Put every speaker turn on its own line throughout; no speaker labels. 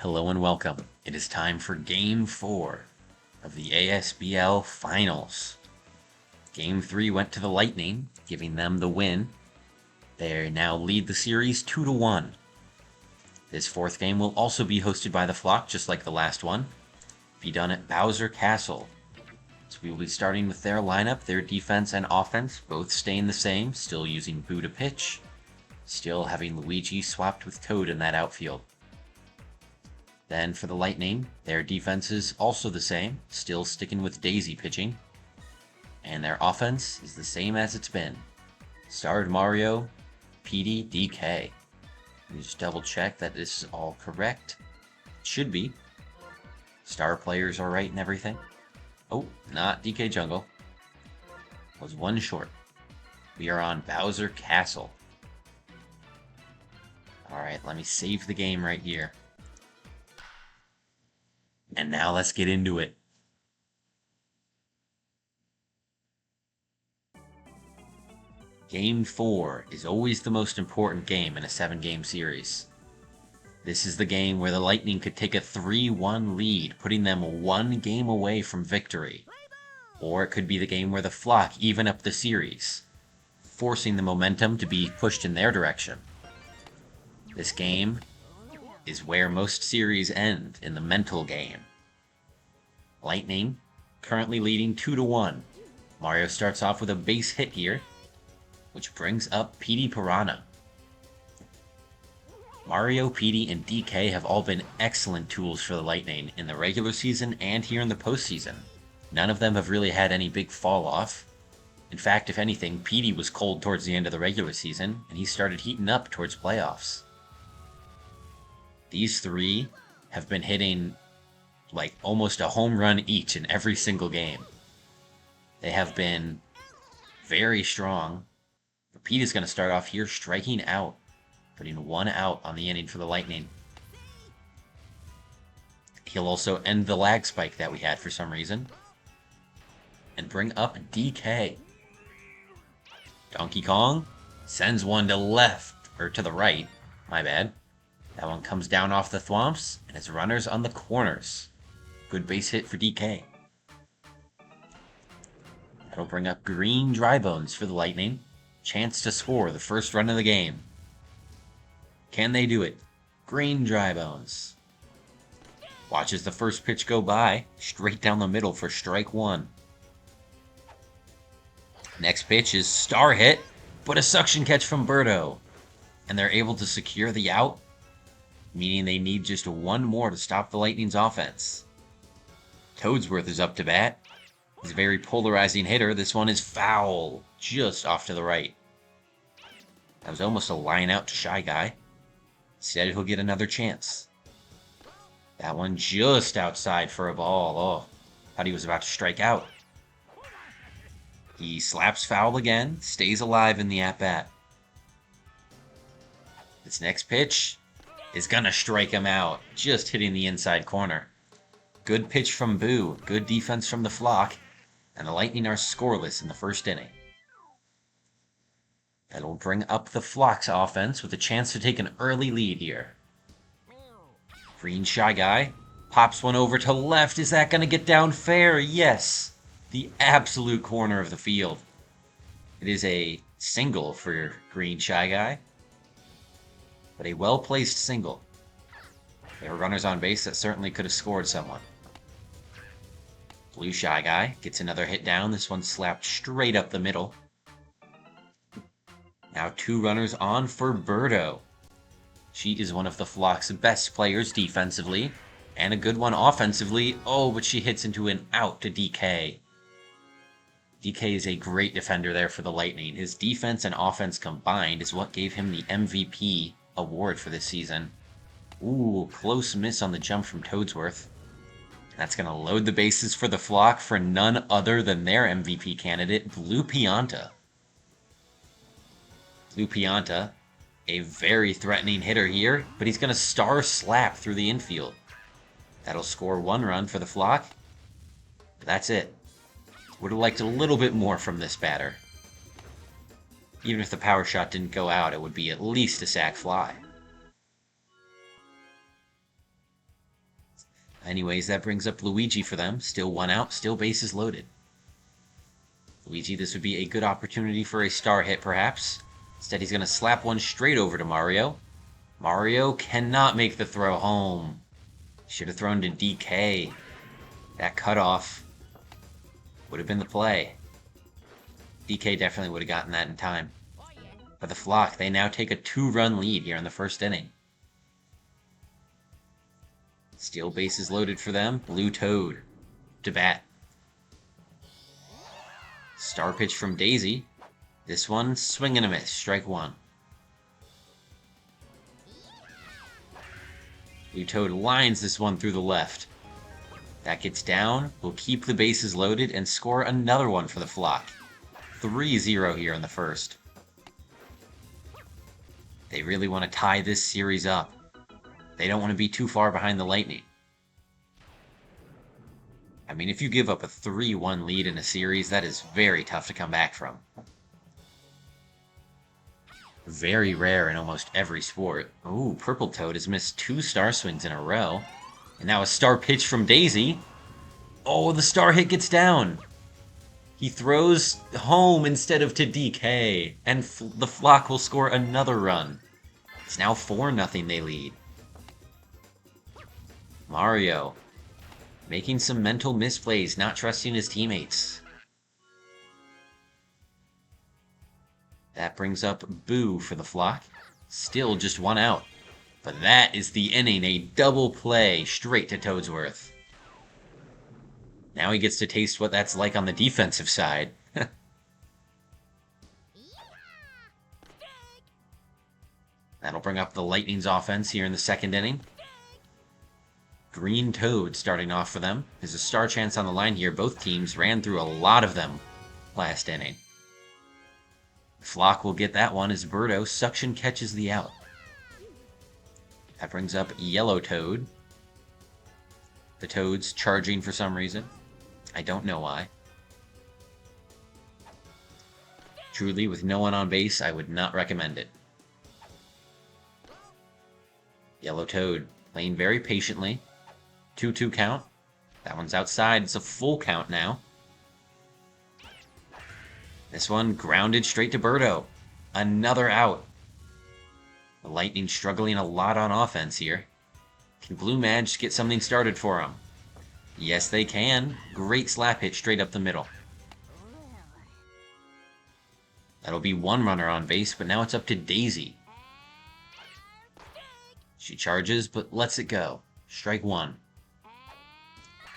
Hello and welcome. It is time for Game 4 of the ASBL Finals. Game 3 went to the Lightning, giving them the win. They now lead the series 2-1. This fourth game will also be hosted by the Flock, just like the last one. Be done at Bowser Castle. So we will be starting with their lineup. Their defense and offense both staying the same, still using Boo to pitch. Still having Luigi swapped with Toad in that outfield. Then for the Lightning, their defense is also the same, still sticking with Daisy pitching. And their offense is the same as it's been. Starred Mario, PD, DK. Let me just double check that this is all correct. It should be. Star players are right and everything. Oh, not DK Jungle. Was one short. We are on Bowser Castle. Alright, let me save the game right here. And now let's get into it. Game 4 is always the most important game in a 7-game series. This is the game where the Lightning could take a 3-1 lead, putting them one game away from victory. Or it could be the game where the Flock even up the series, forcing the momentum to be pushed in their direction. This game is where most series end, in the mental game. Lightning currently leading 2-1. Mario starts off with a base hit here, which brings up PD Piranha. Mario, PD, and DK have all been excellent tools for the Lightning in the regular season and here in the postseason. None of them have really had any big fall off. In fact, if anything, PD was cold towards the end of the regular season, and he started heating up towards playoffs. These three have been hitting like almost a home run each in every single game. They have been very strong. But Pete is going to start off here striking out, putting one out on the inning for the Lightning. He'll also end the lag spike that we had for some reason, and bring up DK. Donkey Kong sends one to left, or to the right, my bad. That one comes down off the thwomps, and it's runners on the corners. Good base hit for DK. That'll bring up green dry bones for the Lightning. Chance to score the first run of the game. Can they do it? Green dry bones. Watches the first pitch go by, straight down the middle for strike one. Next pitch is star hit, but a suction catch from Birdo. And they're able to secure the out, meaning they need just one more to stop the Lightning's offense. Toadsworth is up to bat. He's a very polarizing hitter. This one is foul, just off to the right. That was almost a line out to Shy Guy. Instead, he'll get another chance. That one just outside for a ball. Oh, thought he was about to strike out. He slaps foul again, stays alive in the at-bat. This next pitch is gonna strike him out, just hitting the inside corner. Good pitch from Boo, good defense from the Flock, and the Lightning are scoreless in the first inning. That'll bring up the Flock's offense with a chance to take an early lead here. Green Shy Guy pops one over to left. Is that gonna get down fair? Yes! The absolute corner of the field. It is a single for Green Shy Guy, but a well-placed single. There were runners on base that certainly could have scored someone. Blue Shy Guy gets another hit down. This one slapped straight up the middle. Now two runners on for Birdo. She is one of the Flock's best players defensively, and a good one offensively. Oh, but she hits into an out to DK. DK is a great defender there for the Lightning. His defense and offense combined is what gave him the MVP award for this season. Ooh, close miss on the jump from Toadsworth. That's going to load the bases for the Flock for none other than their MVP candidate, Blue Pianta. Blue Pianta, a very threatening hitter here, but he's going to star slap through the infield. That'll score one run for the Flock. That's it. Would have liked a little bit more from this batter. Even if the power shot didn't go out, it would be at least a sac fly. Anyways, that brings up Luigi for them. Still one out, still bases loaded. Luigi, this would be a good opportunity for a star hit, perhaps. Instead, he's going to slap one straight over to Mario. Mario cannot make the throw home. Should have thrown to DK. That cutoff would have been the play. DK definitely would have gotten that in time. But the Flock, they now take a 2-run lead here in the first inning. Still bases loaded for them. Blue Toad to bat. Star pitch from Daisy. This one, swing and a miss. Strike one. Blue Toad lines this one through the left. That gets down. We'll keep the bases loaded and score another one for the Flock. 3-0 here in the first. They really want to tie this series up. They don't want to be too far behind the Lightning. I mean, if you give up a 3-1 lead in a series, that is very tough to come back from. Very rare in almost every sport. Ooh, Purple Toad has missed 2 star swings in a row. And now a star pitch from Daisy. Oh, the star hit gets down. He throws home instead of to DK. And the Flock will score another run. It's now 4-0 they lead. Mario making some mental misplays, not trusting his teammates. That brings up Boo for the Flock. Still just 1 out. But that is the inning, a double play straight to Toadsworth. Now he gets to taste what that's like on the defensive side. That'll bring up the Lightning's offense here in the second inning. Green Toad starting off for them. There's a star chance on the line here. Both teams ran through a lot of them last inning. Flock will get that one as Birdo suction catches the out. That brings up Yellow Toad. The Toad's charging for some reason. I don't know why. Truly, with no one on base, I would not recommend it. Yellow Toad playing very patiently. 2-2 count. That one's outside. It's a full count now. This one grounded straight to Birdo. Another out. The Lightning struggling a lot on offense here. Can Blue Madge get something started for him? Yes, they can. Great slap hit straight up the middle. That'll be 1 runner on base, but now it's up to Daisy. She charges, but lets it go. Strike 1.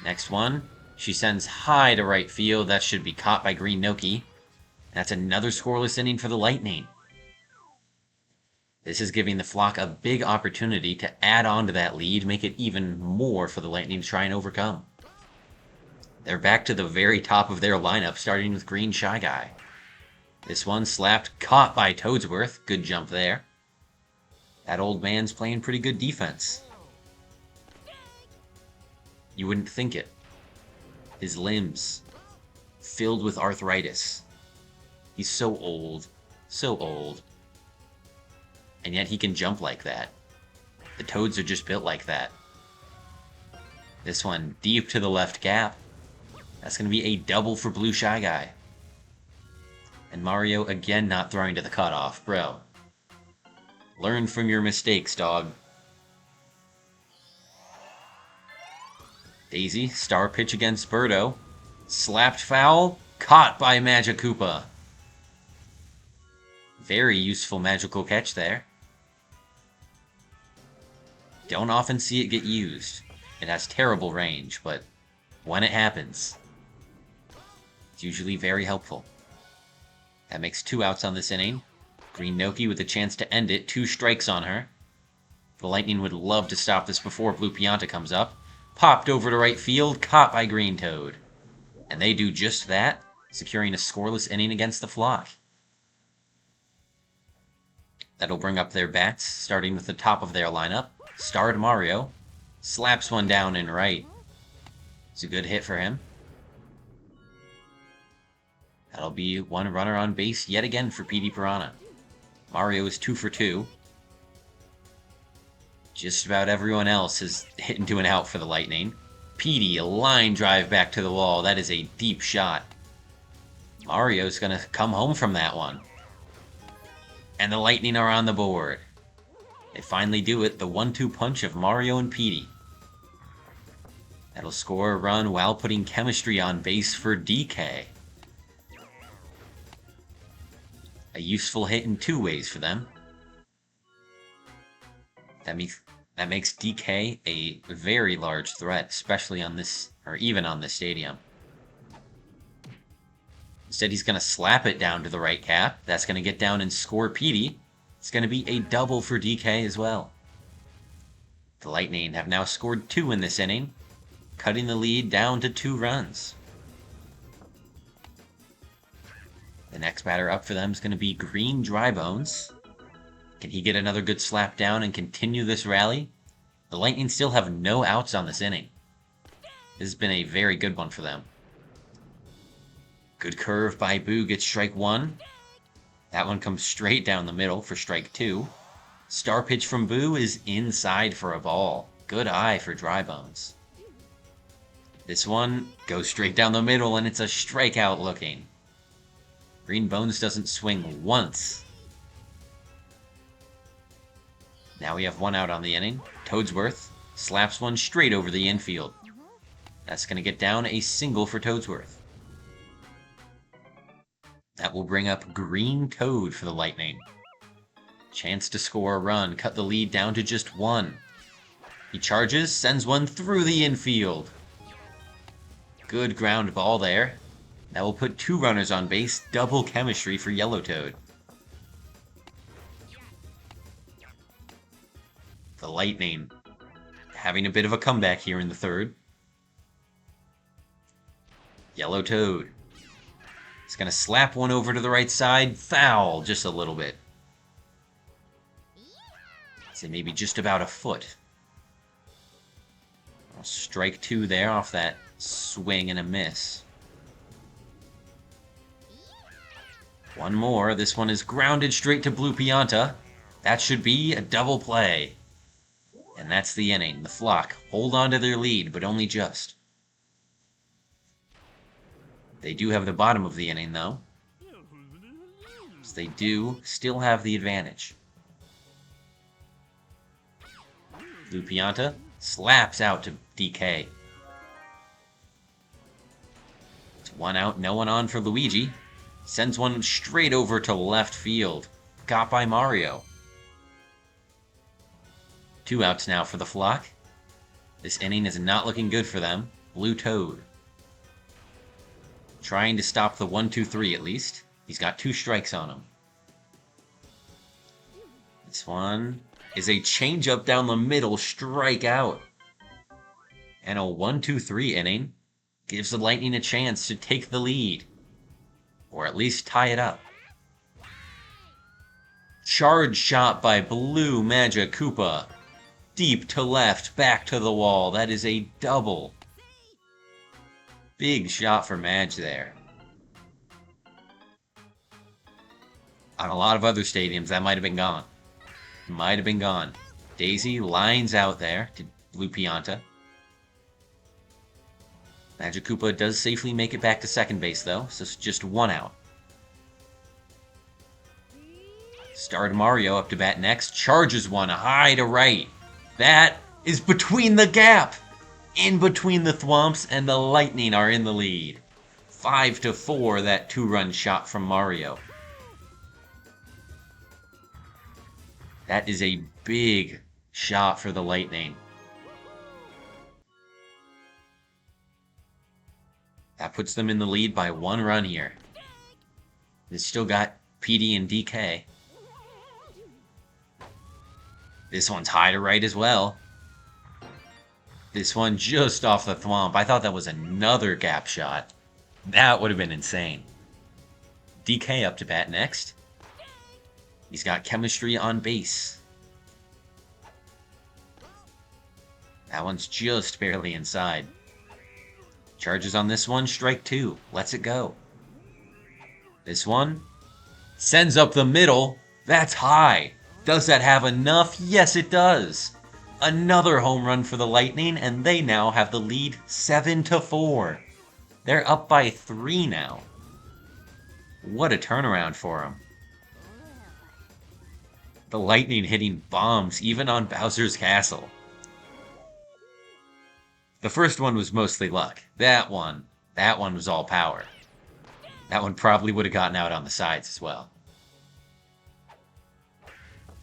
Next one, she sends high to right field. That should be caught by Green Noki. That's another scoreless inning for the Lightning. This is giving the Flock a big opportunity to add on to that lead, make it even more for the Lightning to try and overcome. They're back to the very top of their lineup, starting with Green Shy Guy. This one slapped, caught by Toadsworth. Good jump there. That old man's playing pretty good defense. You wouldn't think it. His limbs filled with arthritis. He's so old. So old. And yet he can jump like that. The Toads are just built like that. This one deep to the left gap. That's going to be a double for Blue Shy Guy. And Mario again not throwing to the cutoff. Bro. Learn from your mistakes, dog. Daisy, star pitch against Birdo. Slapped foul. Caught by Magikoopa. Very useful magical catch there. Don't often see it get used. It has terrible range, but when it happens, it's usually very helpful. That makes 2 outs on this inning. Green Noki with a chance to end it. 2 strikes on her. The Lightning would love to stop this before Blue Pianta comes up. Popped over to right field, caught by Green Toad. And they do just that, securing a scoreless inning against the Flock. That'll bring up their bats, starting with the top of their lineup. Starred Mario. Slaps one down in right. It's a good hit for him. That'll be 1 runner on base yet again for PD Piranha. Mario is 2 for 2. Just about everyone else has hit into an out for the Lightning. Petey, a line drive back to the wall. That is a deep shot. Mario's going to come home from that one. And the Lightning are on the board. They finally do it, the 1-2 punch of Mario and Petey. That'll score a run while putting chemistry on base for DK. A useful hit in two ways for them. That makes DK a very large threat, especially on this, or even on this stadium. Instead, he's going to slap it down to the right cap. That's going to get down and score Petey. It's going to be a double for DK as well. The Lightning have now scored 2 in this inning, cutting the lead down to 2 runs. The next batter up for them is going to be Green Drybones. Can he get another good slap down and continue this rally? The Lightning still have no outs on this inning. This has been a very good one for them. Good curve by Boo gets strike 1. That one comes straight down the middle for strike 2. Star pitch from Boo is inside for a ball. Good eye for Drybones. This one goes straight down the middle and it's a strikeout looking. Green Bones doesn't swing once. Now we have 1 out on the inning. Toadsworth slaps one straight over the infield. That's going to get down a single for Toadsworth. That will bring up Green Toad for the Lightning. Chance to score a run, cut the lead down to just 1. He charges, sends one through the infield. Good ground ball there. That will put 2 runners on base, double chemistry for Yellow Toad. The Lightning having a bit of a comeback here in the 3rd. Yellow Toad. He's going to slap one over to the right side. Foul, just a little bit. Say maybe just about a foot. Strike 2 there off that swing and a miss. One more. This one is grounded straight to Blue Pianta. That should be a double play. And that's the inning. The Flock hold on to their lead, but only just. They do have the bottom of the inning, though. So they do still have the advantage. Blue Pianta slaps out to DK. It's 1 out, no one on for Luigi. Sends one straight over to left field. Got by Mario. 2 outs now for the Flock. This inning is not looking good for them. Blue Toad. Trying to stop the 1-2-3 at least. He's got 2 strikes on him. This one is a changeup down the middle, strike out. And a 1-2-3 inning gives the Lightning a chance to take the lead. Or at least tie it up. Charge shot by Blue Magic Koopa. Deep to left, back to the wall. That is a double. Big shot for Madge there. On a lot of other stadiums, that might have been gone. Might have been gone. Daisy lines out there to Blue Pianta. Magic Koopa does safely make it back to second base, though, so it's just 1 out. Starred Mario up to bat next. Charges one high to right. That is between the gap. In between the Thwomps, and the Lightning are in the lead. 5-4, that 2-run shot from Mario. That is a big shot for the Lightning. That puts them in the lead by 1 run here. They've still got PD and DK. This one's high to right as well. This one just off the Thwomp. I thought that was another gap shot. That would have been insane. DK up to bat next. He's got chemistry on base. That one's just barely inside. Charges on this one, strike 2. Lets it go. This one sends up the middle. That's high. Does that have enough? Yes, it does. Another home run for the Lightning, and they now have the lead 7-4. They're up by 3 now. What a turnaround for them. The Lightning hitting bombs even on Bowser's Castle. The first one was mostly luck. That one was all power. That one probably would have gotten out on the sides as well.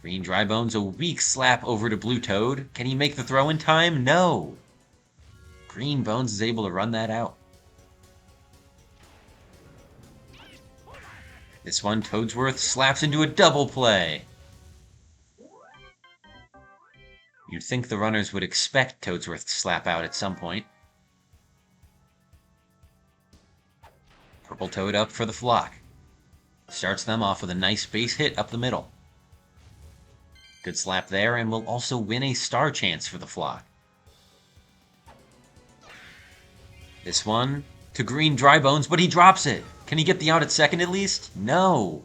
Green Drybones, a weak slap over to Blue Toad. Can he make the throw in time? No. Green Bones is able to run that out. This one, Toadsworth slaps into a double play. You'd think the runners would expect Toadsworth to slap out at some point. Purple Toad up for the flock. Starts them off with a nice base hit up the middle. Good slap there, and will also win a star chance for the flock. This one to Green Drybones, but he drops it. Can he get the out at second at least? No.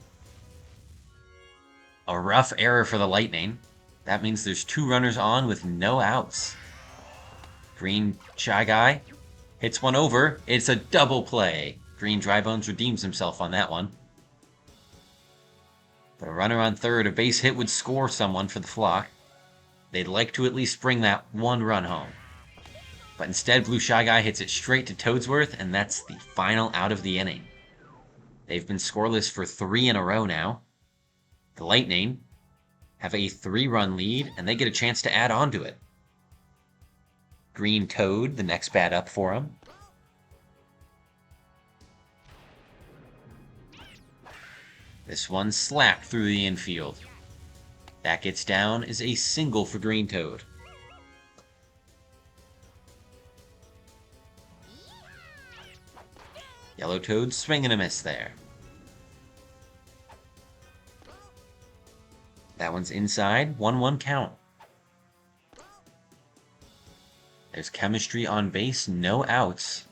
A rough error for the Lightning. That means there's 2 runners on with no outs. Green Shy Guy hits one over. It's a double play. Green Drybones redeems himself on that one. But a runner on third, a base hit would score someone for the flock. They'd like to at least bring that 1 run home. But instead, Blue Shy Guy hits it straight to Toadsworth, and that's the final out of the inning. They've been scoreless for 3 in a row now. The Lightning have a 3-run lead, and they get a chance to add on to it. Green Toad, the next bat up for them. This one slapped through the infield. That gets down is a single for Green Toad. Yellow Toad swing and a miss there. That one's inside, 1-1 count. There's chemistry on base, no outs.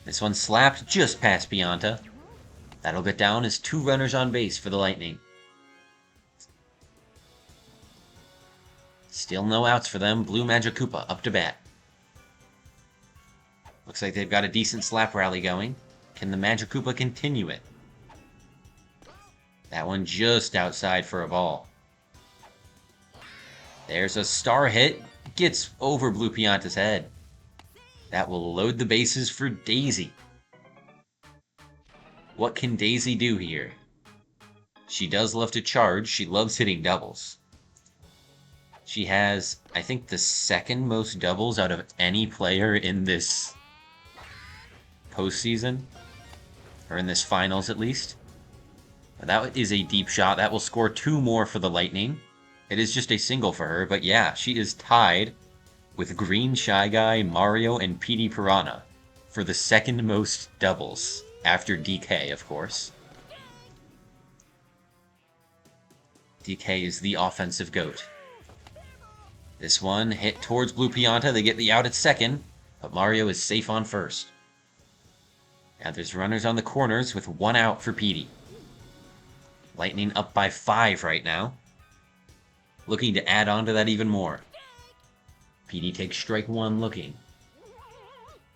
This one slapped just past Pianta. That'll get down as 2 runners on base for the Lightning. Still no outs for them. Blue Magikoopa up to bat. Looks like they've got a decent slap rally going. Can the Magikoopa continue it? That one just outside for a ball. There's a star hit. Gets over Blue Pianta's head. That will load the bases for Daisy. What can Daisy do here? She does love to charge. She loves hitting doubles. She has, I think, the 2nd most doubles out of any player in this postseason. Or in this finals, at least. That is a deep shot. That will score 2 more for the Lightning. It is just a single for her, but yeah, she is tied with Green Shy Guy, Mario, and Petey Piranha for the 2nd most doubles. After DK, of course. DK is the offensive GOAT. This one hit towards Blue Pianta. They get the out at second, but Mario is safe on first. Now there's runners on the corners with 1 out for Petey. Lightning up by 5 right now. Looking to add on to that even more. Petey takes strike 1 looking.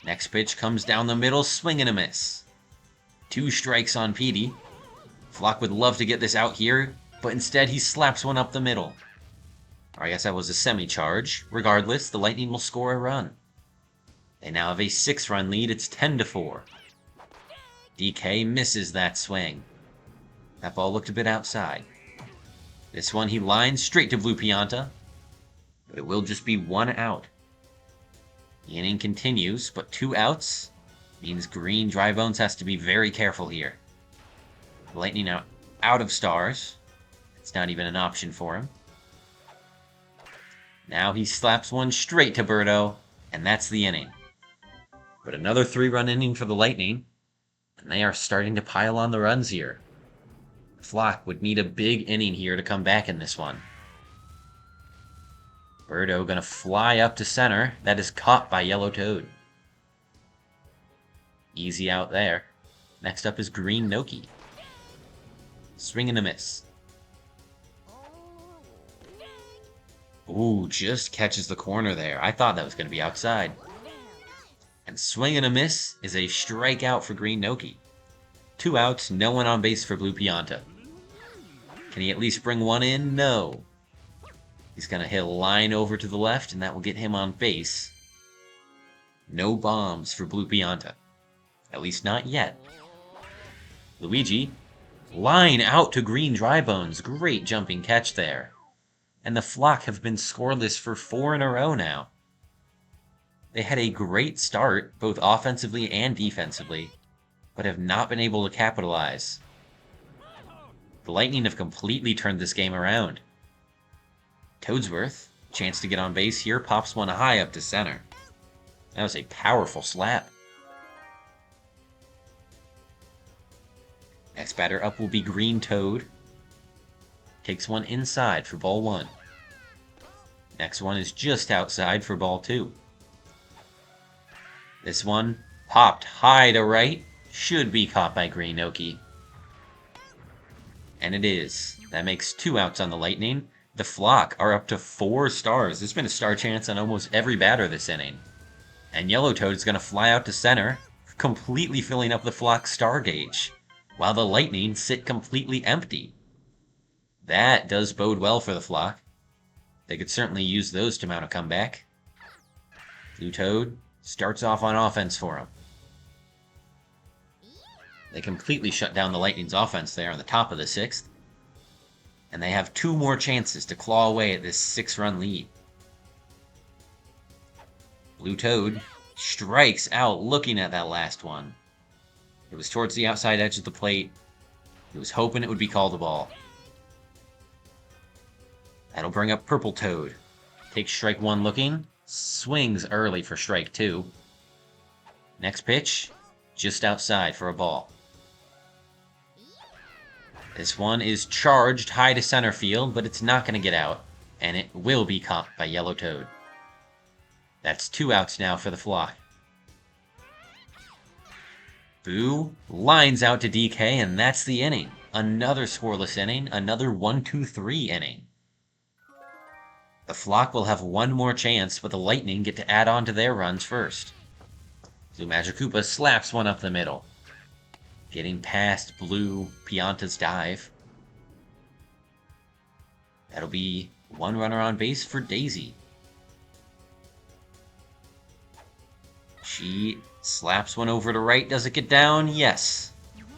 Next pitch comes down the middle, swing and a miss. 2 strikes on Petey. Flock would love to get this out here, but instead he slaps one up the middle. Or I guess that was a semi-charge. Regardless, the Lightning will score a run. They now have a 6-run lead. It's 10-4. DK misses that swing. That ball looked a bit outside. This one he lines straight to Blue Pianta. But it will just be 1 out. The inning continues, but 2 outs means Green Drybones has to be very careful here. The Lightning now out of stars. It's not even an option for him. Now he slaps one straight to Birdo, and that's the inning. But another 3-run inning for the Lightning, and they are starting to pile on the runs here. Flock would need a big inning here to come back in this one. Birdo gonna fly up to center. That is caught by Yellow Toad. Easy out there. Next up is Green Noki. Swing and a miss. Ooh, just catches the corner there. I thought that was going to be outside. And swing and a miss is a strikeout for Green Noki. 2 outs, no one on base for Blue Pianta. Can he at least bring one in? No. He's going to hit a line over to the left, and that will get him on base. No bombs for Blue Pianta. At least not yet. Luigi, line out to Green Drybones. Great jumping catch there. And the Flock have been scoreless for 4 in a row now. They had a great start, both offensively and defensively, but have not been able to capitalize. The Lightning have completely turned this game around. Toadsworth, chance to get on base here, pops one high up to center. That was a powerful slap. Next batter up will be Green Toad. Takes one inside for ball 1. Next one is just outside for ball 2. This one popped high to right. Should be caught by Green Noki. And it is. That makes 2 outs on the Lightning. The Flock are up to 4 stars. There's been a star chance on almost every batter this inning. And Yellow Toad is going to fly out to center, completely filling up the Flock's star gauge, while the Lightning sit completely empty. That does bode well for the Flock. They could certainly use those to mount a comeback. Blue Toad starts off on offense for him. They completely shut down the Lightning's offense there on the top of the 6th. And they have 2 more chances to claw away at this 6-run lead. Blue Toad strikes out looking at that last one. It was towards the outside edge of the plate. He was hoping it would be called a ball. That'll bring up Purple Toad. Takes strike 1 looking. Swings early for strike 2. Next pitch, just outside for a ball. This one is charged high to center field, but it's not going to get out, and it will be caught by Yellow Toad. That's 2 outs now for the Flock. Boo lines out to DK, and that's the inning. Another scoreless inning, another 1-2-3 inning. The Flock will have 1 more chance, but the Lightning get to add on to their runs first. Blue Magikoopa slaps one up the middle, getting past Blue Pianta's dive. That'll be 1 runner on base for Daisy. She slaps one over to right. Does it get down? Yes.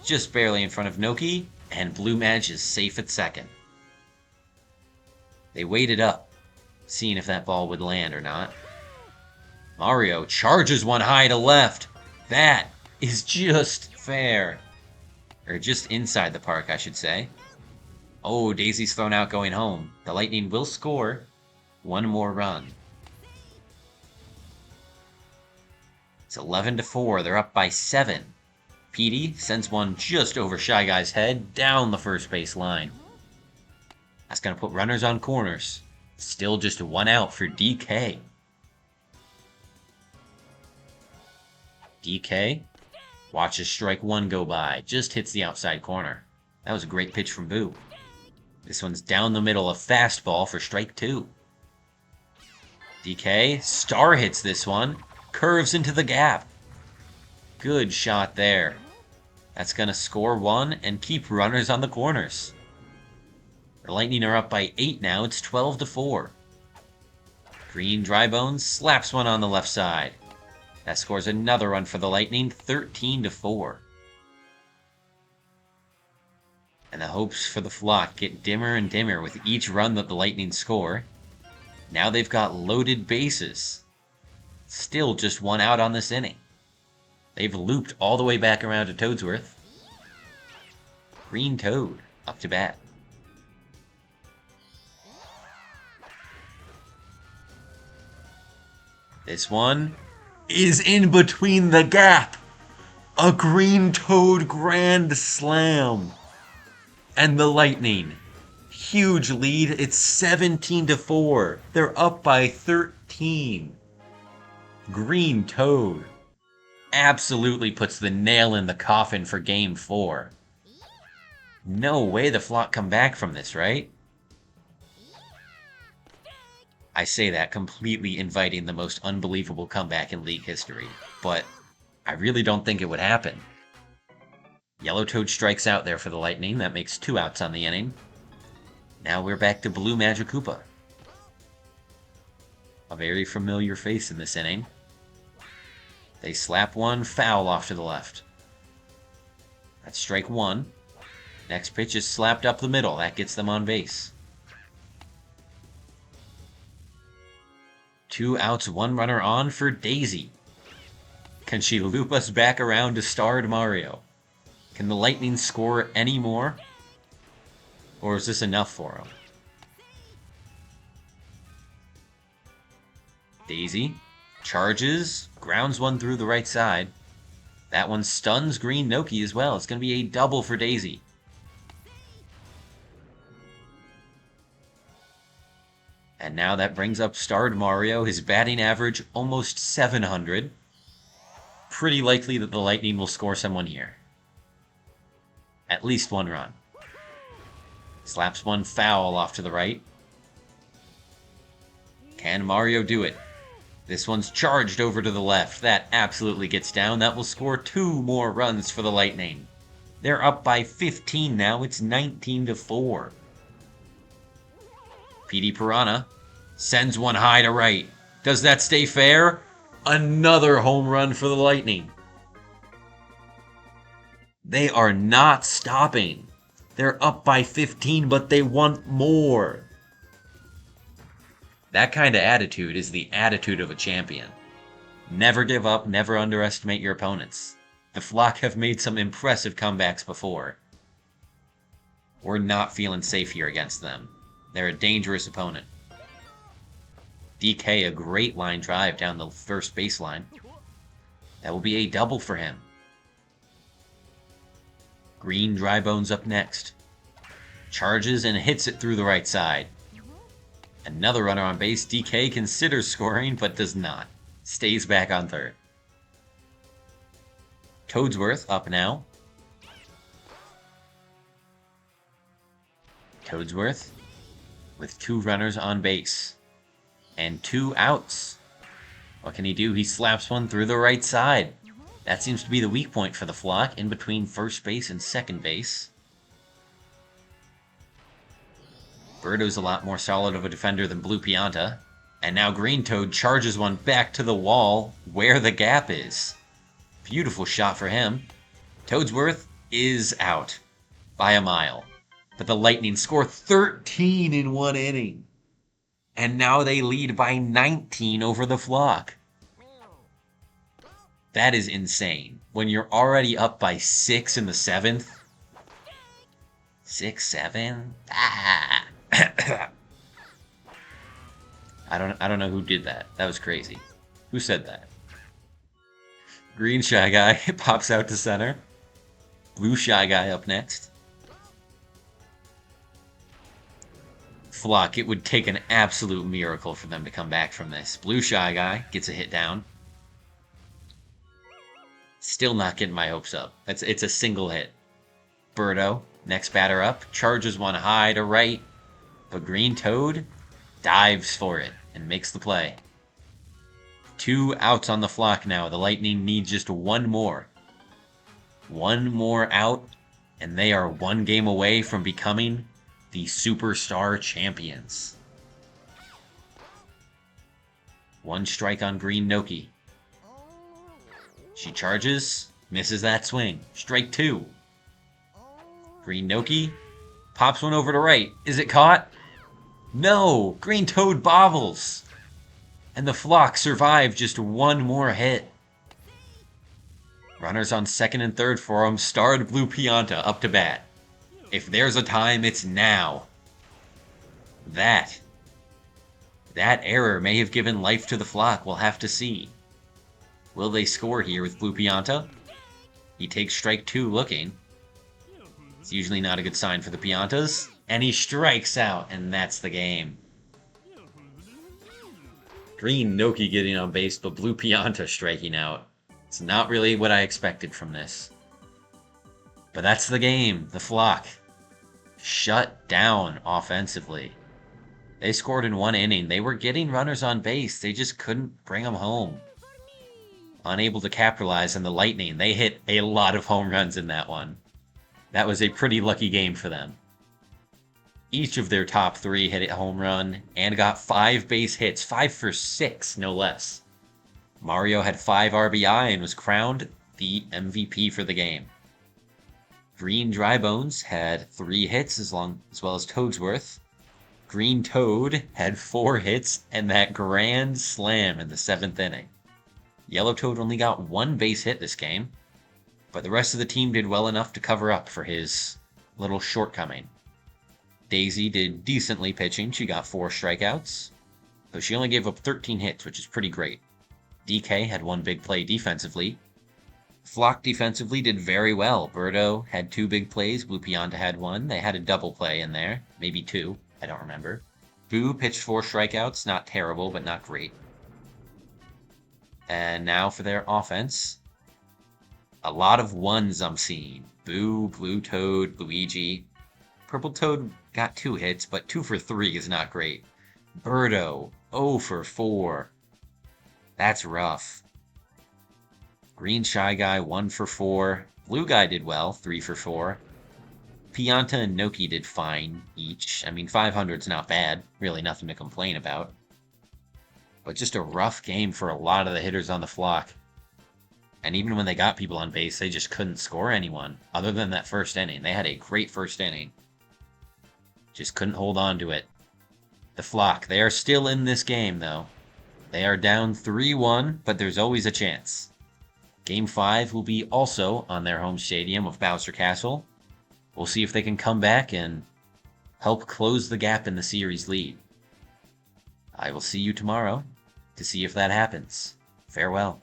Just barely in front of Noki, and Blue Mag is safe at second. They waited up, seeing if that ball would land or not. Mario charges one high to left. That is just fair. Or just inside the park, I should say. Oh, Daisy's thrown out going home. The Lightning will score 1 more run. It's 11-4. They're up by 7. Petey sends one just over Shy Guy's head down the first base line. That's going to put runners on corners. Still just 1 out for DK. DK watches strike 1 go by. Just hits the outside corner. That was a great pitch from Boo. This one's down the middle, a fastball for strike 2. DK star hits this one. Curves into the gap. Good shot there. That's going to score 1 and keep runners on the corners. The Lightning are up by 8 now. It's 12-4. Green Drybones slaps one on the left side. That scores another run for the Lightning, 13-4. And the hopes for the Flock get dimmer and dimmer with each run that the Lightning score. Now they've got loaded bases. Still just 1 out on this inning. They've looped all the way back around to Toadsworth. Green Toad up to bat. This one is in between the gap. A Green Toad grand slam. And the Lightning, huge lead. It's 17-4. They're up by 13. Green Toad absolutely puts the nail in the coffin for Game 4. No way the Flock come back from this, right? I say that completely inviting the most unbelievable comeback in league history, but I really don't think it would happen. Yellow Toad strikes out there for the Lightning. That makes 2 outs on the inning. Now we're back to Blue Magikoopa. A very familiar face in this inning. They slap one, foul off to the left. That's strike 1. Next pitch is slapped up the middle. That gets them on base. 2 outs, 1 runner on for Daisy. Can she loop us back around to starred Mario? Can the Lightning score any more? Or is this enough for them? Daisy charges, grounds one through the right side. That one stuns Green Noki as well. It's going to be a double for Daisy. And now that brings up starred Mario, his batting average almost 700. Pretty likely that the Lightning will score someone here. At least 1 run. Slaps one foul off to the right. Can Mario do it? This one's charged over to the left. That absolutely gets down. That will score 2 more runs for the Lightning. They're up by 15 now. It's 19-4. PD Piranha sends one high to right. Does that stay fair? Another home run for the Lightning. They are not stopping. They're up by 15, but they want more. That kind of attitude is the attitude of a champion. Never give up, never underestimate your opponents. The Flock have made some impressive comebacks before. We're not feeling safe here against them. They're a dangerous opponent. DK, a great line drive down the first baseline. That will be a double for him. Green dry bones up next. Charges and hits it through the right side. Another runner on base. DK considers scoring, but does not. Stays back on third. Toadsworth up now. Toadsworth with 2 runners on base. And 2 outs. What can he do? He slaps one through the right side. That seems to be the weak point for the Flock, in between first base and second base. Birdo's a lot more solid of a defender than Blue Pianta. And now Green Toad charges one back to the wall where the gap is. Beautiful shot for him. Toadsworth is out by a mile. But the Lightning score 13 in 1 inning. And now they lead by 19 over the Flock. That is insane. When you're already up by 6 in the 7th. 6, 7? Ah. I don't know who did that. That was crazy. Who said that? Green Shy Guy pops out to center. Blue Shy Guy up next. Flock, it would take an absolute miracle for them to come back from this. Blue Shy Guy gets a hit down. Still not getting my hopes up. It's a single hit. Birdo, next batter up, charges one high to right. But Green Toad dives for it and makes the play. 2 outs on the Flock now. The Lightning need just 1 more. 1 more out, and they are 1 game away from becoming the Superstar Champions. 1 strike on Green Noki. She charges, misses that swing. Strike 2. Green Noki pops one over to right. Is it caught? No! Green Toad bobbles! And the Flock survive just 1 more hit. Runners on second and third for him. Starred Blue Pianta up to bat. If there's a time, it's now. That error may have given life to the Flock. We'll have to see. Will they score here with Blue Pianta? He takes strike 2 looking. It's usually not a good sign for the Piantas. And he strikes out, and that's the game. Green Noki getting on base, but Blue Pianta striking out. It's not really what I expected from this. But that's the game. The Flock shut down offensively. They scored in 1 inning. They were getting runners on base. They just couldn't bring them home. Unable to capitalize on the Lightning. They hit a lot of home runs in that one. That was a pretty lucky game for them. Each of their top 3 hit a home run and got 5 base hits, 5 for 6, no less. Mario had 5 RBI and was crowned the MVP for the game. Green Drybones had 3 hits as well as Toadsworth. Green Toad had 4 hits and that grand slam in the 7th inning. Yellow Toad only got 1 base hit this game, but the rest of the team did well enough to cover up for his little shortcoming. Daisy did decently pitching. She got 4 strikeouts, but she only gave up 13 hits, which is pretty great. DK had 1 big play defensively. Flock defensively did very well. Birdo had 2 big plays. Blue Pianta had 1. They had a double play in there. Maybe 2. I don't remember. Boo pitched 4 strikeouts. Not terrible, but not great. And now for their offense. A lot of 1s I'm seeing. Boo, Blue Toad, Luigi. Purple Toad got 2 hits, but 2 for 3 is not great. Birdo, 0 for 4. That's rough. Green Shy Guy, 1 for 4. Blue Guy did well, 3 for 4. Pianta and Noki did fine each. I mean, 500's not bad. Really nothing to complain about. But just a rough game for a lot of the hitters on the flock. And even when they got people on base, they just couldn't score anyone, other than that first inning. They had a great first inning. Just couldn't hold on to it. The flock, they are still in this game, though. They are down 3-1, but there's always a chance. Game 5 will be also on their home stadium of Bowser Castle. We'll see if they can come back and help close the gap in the series lead. I will see you tomorrow to see if that happens. Farewell.